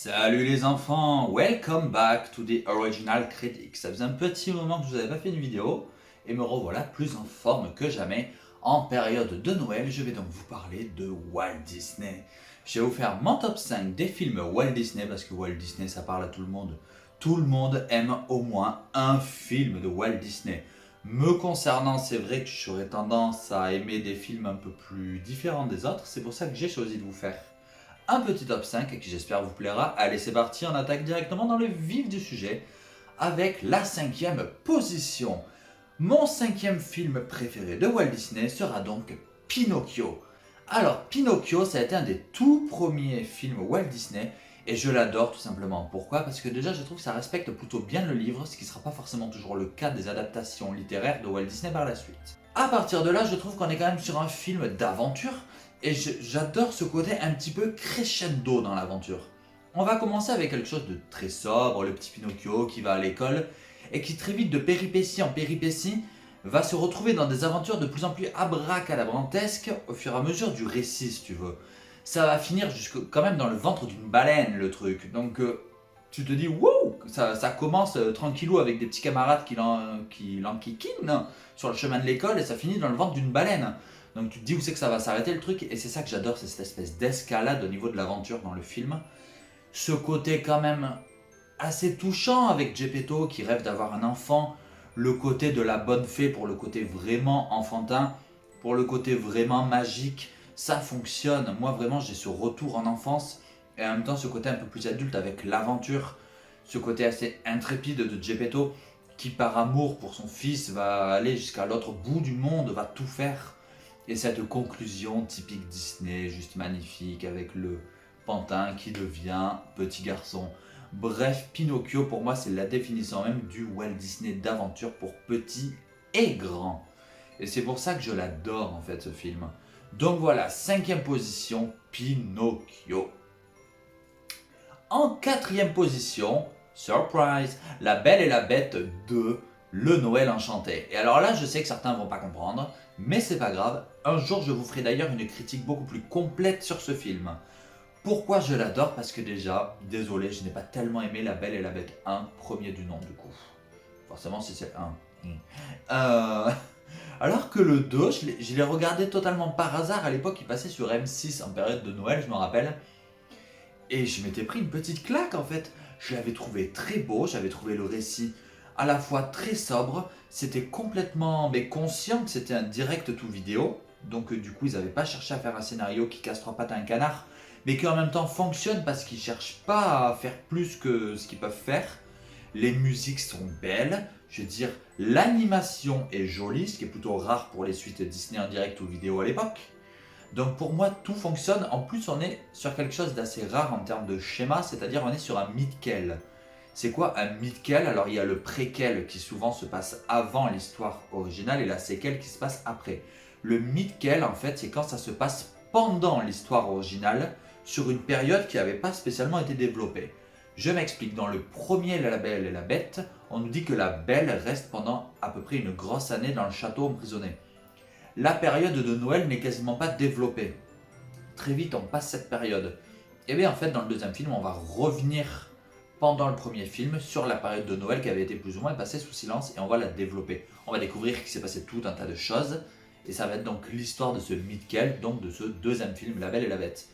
Salut les enfants, welcome back to the Original Critic. Ça faisait un petit moment que je vous avais pas fait une vidéo et me revoilà plus en forme que jamais. En période de Noël, je vais donc vous parler de Walt Disney. Je vais vous faire mon top 5 des films Walt Disney parce que Walt Disney ça parle à tout le monde. Tout le monde aime au moins un film de Walt Disney. Me concernant, c'est vrai que j'aurais tendance à aimer des films un peu plus différents des autres. C'est pour ça que j'ai choisi de vous faire un petit top 5 qui j'espère vous plaira. Allez, c'est parti, on attaque directement dans le vif du sujet avec la 5e position. Mon 5e film préféré de Walt Disney sera donc Pinocchio. Alors, Pinocchio, ça a été un des tout premiers films Walt Disney et je l'adore tout simplement. Pourquoi? Parce que déjà, je trouve que ça respecte plutôt bien le livre, ce qui ne sera pas forcément toujours le cas des adaptations littéraires de Walt Disney par la suite. À partir de là, je trouve qu'on est quand même sur un film d'aventure et j'adore ce côté un petit peu crescendo dans l'aventure. On va commencer avec quelque chose de très sobre, le petit Pinocchio qui va à l'école et qui très vite de péripétie en péripétie va se retrouver dans des aventures de plus en plus abracadabrantesques au fur et à mesure du récit si tu veux. Ça va finir jusque quand même dans le ventre d'une baleine le truc, donc tu te dis wow, ça commence tranquillou avec des petits camarades qui l'enquiquinent sur le chemin de l'école et ça finit dans le ventre d'une baleine. Donc tu te dis où c'est que ça va s'arrêter le truc et c'est ça que j'adore, c'est cette espèce d'escalade au niveau de l'aventure dans le film. Ce côté quand même assez touchant avec Geppetto qui rêve d'avoir un enfant, le côté de la bonne fée pour le côté vraiment enfantin, pour le côté vraiment magique, ça fonctionne. Moi vraiment j'ai ce retour en enfance et en même temps ce côté un peu plus adulte avec l'aventure, ce côté assez intrépide de Geppetto qui par amour pour son fils va aller jusqu'à l'autre bout du monde, va tout faire. Et cette conclusion typique Disney, juste magnifique, avec le pantin qui devient petit garçon. Bref, Pinocchio pour moi c'est la définition même du Walt Disney d'aventure pour petit et grand. Et c'est pour ça que je l'adore en fait ce film. Donc voilà, 5e position, Pinocchio. En 4e position, surprise, La Belle et la Bête 2, Le Noël Enchanté. Et alors là, je sais que certains ne vont pas comprendre, mais c'est pas grave. Un jour, je vous ferai d'ailleurs une critique beaucoup plus complète sur ce film. Pourquoi je l'adore? Parce que déjà, désolé, je n'ai pas tellement aimé La Belle et la Bête 1, premier du nom du coup. Forcément, si c'est 1. Alors que le 2, je l'ai regardé totalement par hasard à l'époque, il passait sur M6 en période de Noël, je me rappelle. Et je m'étais pris une petite claque en fait. Je l'avais trouvé très beau, j'avais trouvé le récit à la fois très sobre, c'était complètement conscient que c'était un direct tout vidéo. Donc du coup ils n'avaient pas cherché à faire un scénario qui casse trois pattes à un canard, mais qui en même temps fonctionne parce qu'ils ne cherchent pas à faire plus que ce qu'ils peuvent faire. Les musiques sont belles, je veux dire l'animation est jolie, ce qui est plutôt rare pour les suites Disney en direct ou vidéo à l'époque. Donc pour moi, tout fonctionne. En plus, on est sur quelque chose d'assez rare en termes de schéma, c'est-à-dire on est sur un mid-quel. C'est quoi un mid-quel? Alors il y a le préquel qui souvent se passe avant l'histoire originale et la séquelle qui se passe après. Le mid-quel, en fait, c'est quand ça se passe pendant l'histoire originale sur une période qui n'avait pas spécialement été développée. Je m'explique, dans le premier La Belle et la Bête, on nous dit que la Belle reste pendant à peu près une grosse année dans le château emprisonné. La période de Noël n'est quasiment pas développée. Très vite, on passe cette période. Et bien en fait, dans le deuxième film, on va revenir pendant le premier film sur la période de Noël qui avait été plus ou moins passée sous silence et on va la développer. On va découvrir qu'il s'est passé tout un tas de choses et ça va être donc l'histoire de ce Mid-Quel, donc de ce deuxième film, La Belle et la Bête.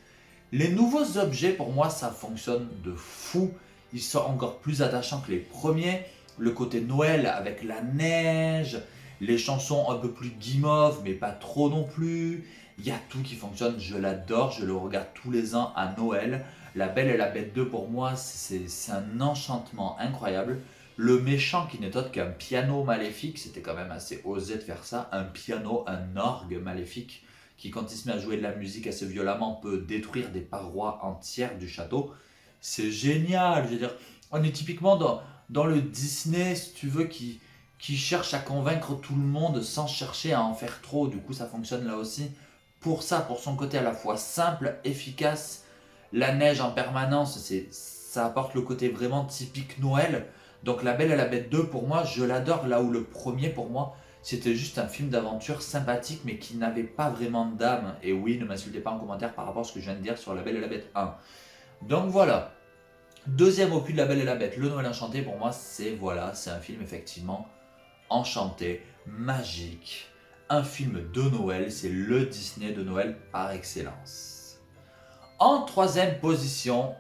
Les nouveaux objets, pour moi, ça fonctionne de fou. Ils sont encore plus attachants que les premiers. Le côté Noël avec la neige, les chansons un peu plus guimauves, mais pas trop non plus. Il y a tout qui fonctionne, je l'adore, je le regarde tous les ans à Noël. La Belle et la Bête 2, pour moi, c'est un enchantement incroyable. Le méchant qui n'est autre qu'un piano maléfique, c'était quand même assez osé de faire ça. Un piano, un orgue maléfique, qui quand il se met à jouer de la musique assez violemment peut détruire des parois entières du château. C'est génial, je veux dire, on est typiquement dans le Disney, si tu veux, qui cherche à convaincre tout le monde sans chercher à en faire trop. Du coup, ça fonctionne là aussi. Pour ça, pour son côté à la fois simple, efficace, la neige en permanence, ça apporte le côté vraiment typique Noël. Donc La Belle et la Bête 2, pour moi, je l'adore. Là où le premier, pour moi, c'était juste un film d'aventure sympathique, mais qui n'avait pas vraiment d'âme. Et oui, ne m'insultez pas en commentaire par rapport à ce que je viens de dire sur La Belle et la Bête 1. Donc voilà. Deuxième opus de La Belle et la Bête, Le Noël Enchanté, pour moi, c'est un film effectivement enchanté, magique. Un film de Noël, c'est le Disney de Noël par excellence. En troisième position,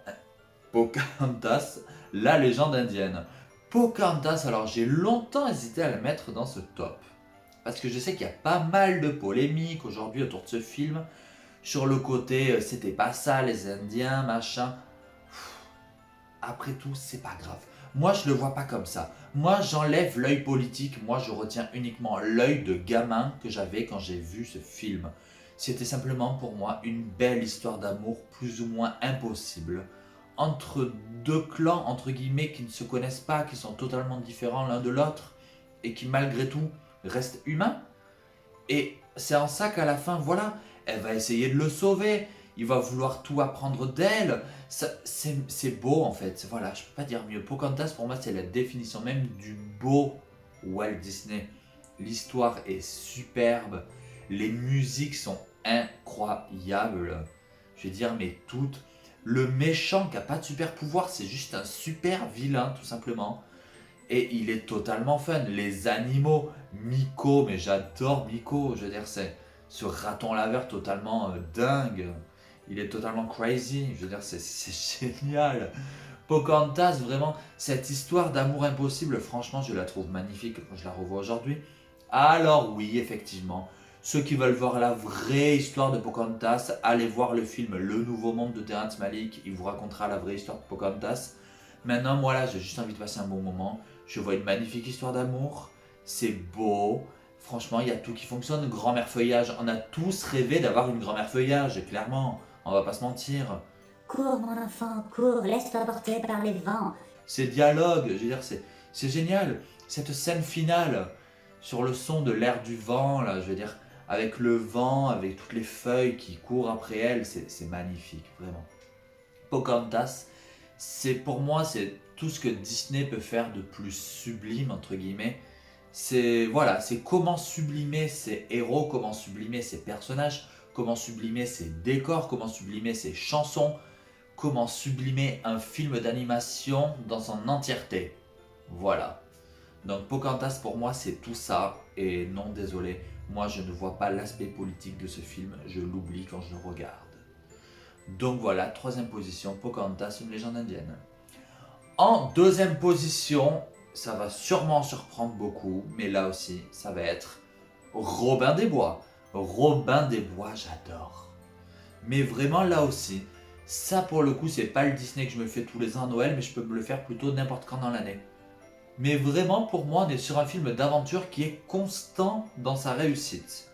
Pocahontas, la légende indienne. Pocahontas, alors j'ai longtemps hésité à le mettre dans ce top. Parce que je sais qu'il y a pas mal de polémiques aujourd'hui autour de ce film. Sur le côté, c'était pas ça les Indiens, machin. Après tout, c'est pas grave. Moi, je le vois pas comme ça. Moi, j'enlève l'œil politique. Moi, je retiens uniquement l'œil de gamin que j'avais quand j'ai vu ce film. C'était simplement pour moi une belle histoire d'amour plus ou moins impossible. Entre deux clans, entre guillemets, qui ne se connaissent pas, qui sont totalement différents l'un de l'autre, et qui malgré tout restent humains. Et c'est en ça qu'à la fin, voilà, elle va essayer de le sauver. Il va vouloir tout apprendre d'elle. C'est beau en fait. Voilà, je peux pas dire mieux. Pocahontas, pour moi, c'est la définition même du beau Walt Disney. L'histoire est superbe. Les musiques sont incroyables. Je vais dire, mais toutes. Le méchant qui a pas de super pouvoir, c'est juste un super vilain, tout simplement. Et il est totalement fun. Les animaux, Miko, mais j'adore Miko. Je veux dire, c'est ce raton laveur totalement dingue. Il est totalement crazy. Je veux dire, c'est génial. Pocahontas, vraiment, cette histoire d'amour impossible, franchement, je la trouve magnifique quand je la revois aujourd'hui. Alors oui, effectivement, ceux qui veulent voir la vraie histoire de Pocahontas, allez voir le film Le Nouveau Monde de Terrence Malick. Il vous racontera la vraie histoire de Pocahontas. Maintenant, moi là, j'ai juste envie de passer un bon moment. Je vois une magnifique histoire d'amour. C'est beau. Franchement, il y a tout qui fonctionne. Grand-mère feuillage. On a tous rêvé d'avoir une grand-mère feuillage, clairement. On va pas se mentir. Cours, mon enfant, cours, laisse-toi porter par les vents. Ces dialogues, je veux dire, c'est génial. Cette scène finale sur le son de l'air du vent, là, je veux dire, avec le vent, avec toutes les feuilles qui courent après elle, c'est magnifique, vraiment. Pocahontas, c'est pour moi, c'est tout ce que Disney peut faire de plus sublime, entre guillemets. C'est voilà, c'est comment sublimer ses héros, comment sublimer ses personnages, comment sublimer ses décors, comment sublimer ses chansons, comment sublimer un film d'animation dans son entièreté. Voilà. Donc Pocahontas pour moi c'est tout ça et non désolé, moi je ne vois pas l'aspect politique de ce film, je l'oublie quand je le regarde. Donc voilà, troisième position, Pocahontas, une légende indienne. En deuxième position, ça va sûrement surprendre beaucoup, mais là aussi, ça va être Robin des Bois. Robin des Bois, j'adore. Mais vraiment là aussi, ça pour le coup, c'est pas le Disney que je me fais tous les ans à Noël, mais je peux me le faire plutôt n'importe quand dans l'année. Mais vraiment, pour moi, on est sur un film d'aventure qui est constant dans sa réussite.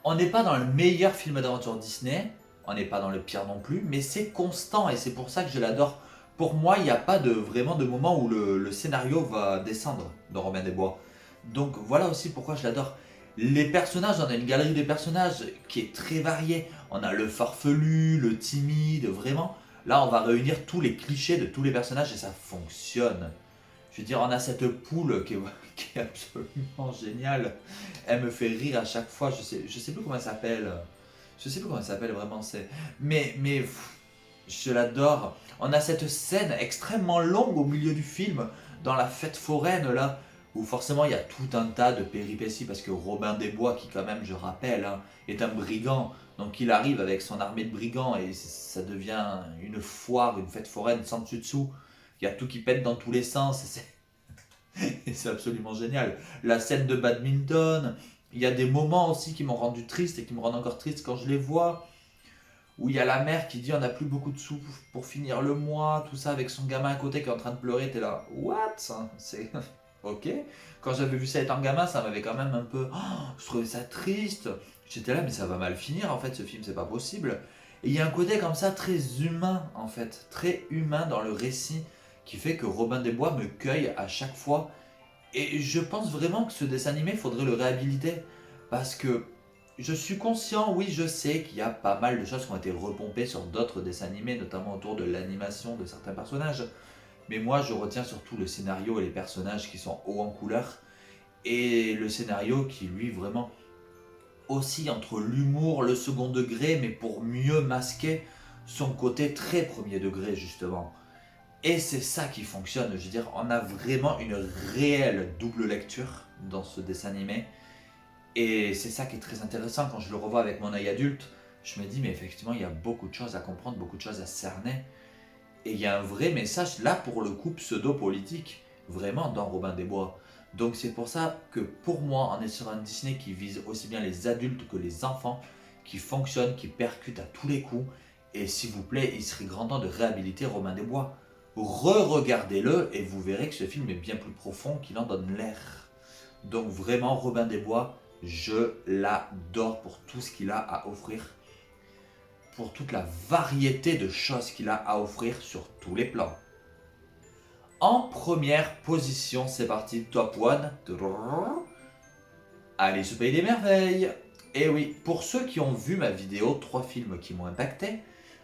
On n'est pas dans le meilleur film d'aventure Disney, on n'est pas dans le pire non plus, mais c'est constant et c'est pour ça que je l'adore. Pour moi, il n'y a pas vraiment de moment où le scénario va descendre dans Robin des Bois. Donc voilà aussi pourquoi je l'adore. Les personnages, on a une galerie de personnages qui est très variée. On a le farfelu, le timide, vraiment. Là, on va réunir tous les clichés de tous les personnages et ça fonctionne. Je veux dire, on a cette poule qui est absolument géniale. Elle me fait rire à chaque fois. Je sais plus comment elle s'appelle. Je sais plus comment elle s'appelle vraiment. Je l'adore. On a cette scène extrêmement longue au milieu du film, dans la fête foraine là, où forcément il y a tout un tas de péripéties parce que Robin des Bois, qui quand même, je rappelle, hein, est un brigand. Donc il arrive avec son armée de brigands et ça devient une foire, une fête foraine sans dessus dessous. Il y a tout qui pète dans tous les sens. Et c'est absolument génial. La scène de badminton, il y a des moments aussi qui m'ont rendu triste et qui me rendent encore triste quand je les vois, où il y a la mère qui dit on n'a plus beaucoup de sous pour finir le mois, tout ça, avec son gamin à côté qui est en train de pleurer, t'es là, what? C'est ok. Quand j'avais vu ça étant gamin, ça m'avait quand même un peu, je trouvais ça triste. J'étais là, mais ça va mal finir en fait, ce film, c'est pas possible. Et il y a un côté comme ça très humain en fait, très humain dans le récit, qui fait que Robin des Bois me cueille à chaque fois. Et je pense vraiment que ce dessin animé, il faudrait le réhabiliter. Parce que je suis conscient, oui, je sais qu'il y a pas mal de choses qui ont été repompées sur d'autres dessins animés, notamment autour de l'animation de certains personnages. Mais moi, je retiens surtout le scénario et les personnages qui sont hauts en couleur. Et le scénario qui, lui, vraiment oscille entre l'humour, le second degré, mais pour mieux masquer son côté très premier degré, justement. Et c'est ça qui fonctionne, je veux dire, on a vraiment une réelle double lecture dans ce dessin animé. Et c'est ça qui est très intéressant quand je le revois avec mon œil adulte. Je me dis, mais effectivement, il y a beaucoup de choses à comprendre, beaucoup de choses à cerner. Et il y a un vrai message, là pour le coup, pseudo-politique, vraiment dans Robin des Bois. Donc c'est pour ça que pour moi, on est sur un Disney qui vise aussi bien les adultes que les enfants, qui fonctionne, qui percute à tous les coups. Et s'il vous plaît, il serait grand temps de réhabiliter Robin des Bois. Re-regardez-le et vous verrez que ce film est bien plus profond qu'il en donne l'air. Donc vraiment, Robin des Bois, je l'adore pour tout ce qu'il a à offrir, pour toute la variété de choses qu'il a à offrir sur tous les plans. En première position, c'est parti, top 1. Alice au Pays des Merveilles. Et oui, pour ceux qui ont vu ma vidéo 3 films qui m'ont impacté,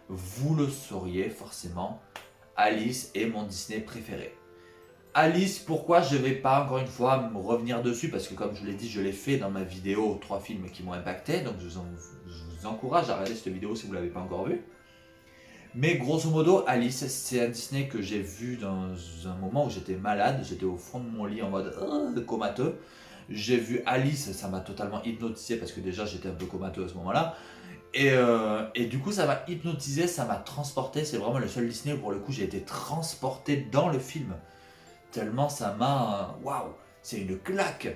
vous le sauriez forcément, Alice est mon Disney préféré. Alice, pourquoi je vais pas encore une fois me revenir dessus, parce que comme je l'ai dit, je l'ai fait dans ma vidéo 3 films qui m'ont impacté, donc je vous encourage à regarder cette vidéo si vous ne l'avez pas encore vue. Mais grosso modo, Alice, c'est un Disney que j'ai vu dans un moment où j'étais malade, j'étais au fond de mon lit en mode comateux. J'ai vu Alice, ça m'a totalement hypnotisé parce que déjà j'étais un peu comateux à ce moment-là. Et du coup, ça m'a hypnotisé, ça m'a transporté. C'est vraiment le seul Disney où pour le coup j'ai été transporté dans le film. Tellement ça m'a... Waouh, c'est une claque.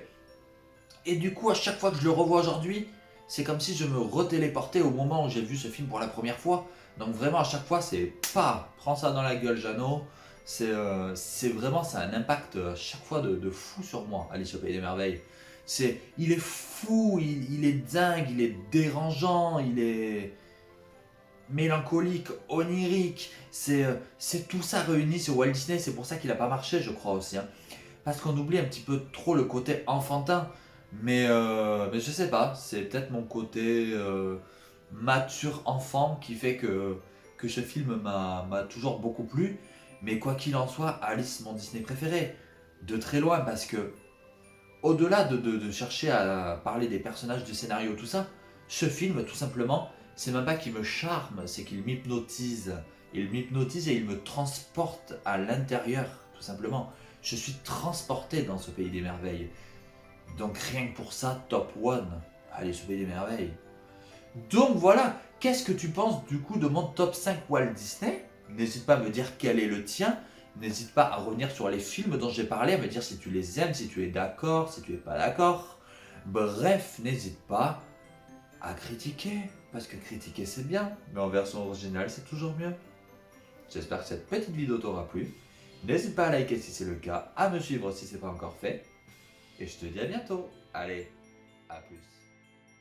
Et du coup, à chaque fois que je le revois aujourd'hui, c'est comme si je me retéléportais au moment où j'ai vu ce film pour la première fois. Donc vraiment, à chaque fois, c'est pas, prends ça dans la gueule, Jeannot. C'est vraiment, ça a un impact à chaque fois de fou sur moi, Alice au Pays des Merveilles. Il est fou, il est dingue, il est dérangeant, il est mélancolique, onirique. C'est tout ça réuni sur Walt Disney. C'est pour ça qu'il a pas marché, je crois aussi, hein. Parce qu'on oublie un petit peu trop le côté enfantin. Mais je sais pas, c'est peut-être mon côté mature enfant qui fait que ce film m'a toujours beaucoup plu. Mais quoi qu'il en soit, Alice, mon Disney préféré, de très loin, parce que au-delà de chercher à parler des personnages, du scénario, tout ça, ce film, tout simplement, c'est même pas qu'il me charme, c'est qu'il m'hypnotise. Il m'hypnotise et il me transporte à l'intérieur, tout simplement. Je suis transporté dans ce pays des merveilles. Donc rien que pour ça, top 1. Allez, ce pays des merveilles. Donc voilà, qu'est-ce que tu penses du coup de mon top 5 Walt Disney? N'hésite pas à me dire quel est le tien. N'hésite pas à revenir sur les films dont j'ai parlé, à me dire si tu les aimes, si tu es d'accord, si tu es pas d'accord. Bref, n'hésite pas à critiquer, parce que critiquer c'est bien, mais en version originale c'est toujours mieux. J'espère que cette petite vidéo t'aura plu. N'hésite pas à liker si c'est le cas, à me suivre si c'est pas encore fait. Et je te dis à bientôt. Allez, à plus.